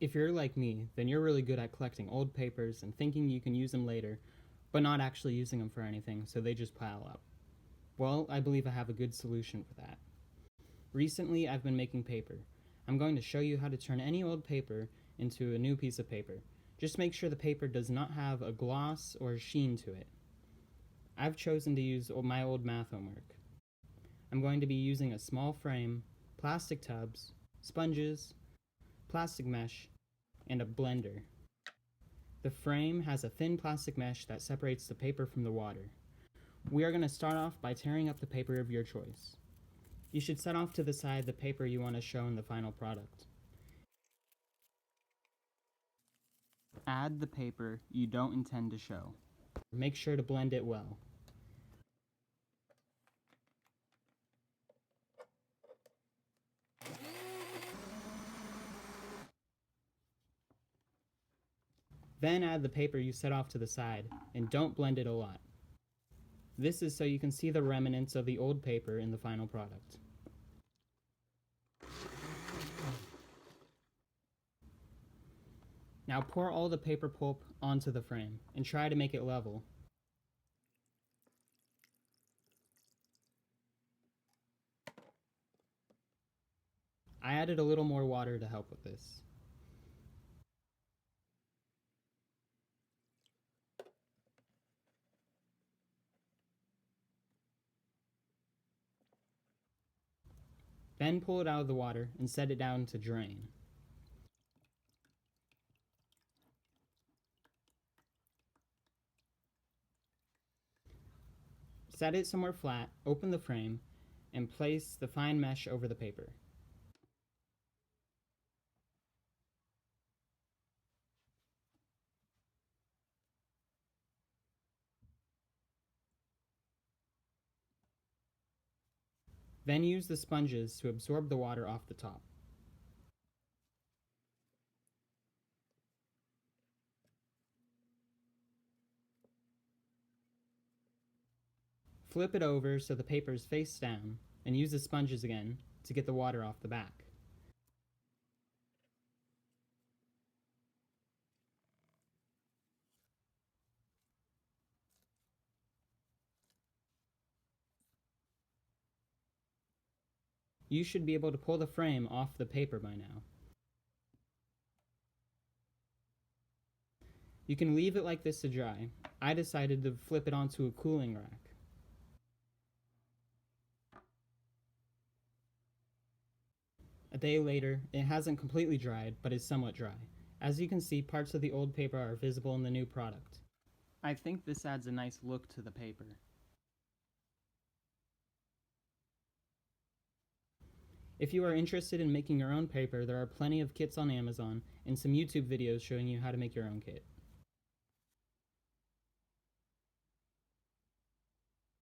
If you're like me, then you're really good at collecting old papers and thinking you can use them later, but not actually using them for anything, so they just pile up. Well, I believe I have a good solution for that. Recently, I've been making paper. I'm going to show you how to turn any old paper into a new piece of paper. Just make sure the paper does not have a gloss or a sheen to it. I've chosen to use my old math homework. I'm going to be using a small frame, plastic tubs, sponges, plastic mesh, and a blender. The frame has a thin plastic mesh that separates the paper from the water. We are going to start off by tearing up the paper of your choice. You should set off to the side the paper you want to show in the final product. Add the paper you don't intend to show. Make sure to blend it well. Then add the paper you set off to the side, and don't blend it a lot. This is so you can see the remnants of the old paper in the final product. Now pour all the paper pulp onto the frame, and try to make it level. I added a little more water to help with this. Then pull it out of the water and set it down to drain. Set it somewhere flat, open the frame, and place the fine mesh over the paper. Then use the sponges to absorb the water off the top. Flip it over so the paper is face down, and use the sponges again to get the water off the back. You should be able to pull the frame off the paper by now. You can leave it like this to dry. I decided to flip it onto a cooling rack. A day later, it hasn't completely dried, but is somewhat dry. As you can see, parts of the old paper are visible in the new product. I think this adds a nice look to the paper. If you are interested in making your own paper, there are plenty of kits on Amazon and some YouTube videos showing you how to make your own kit.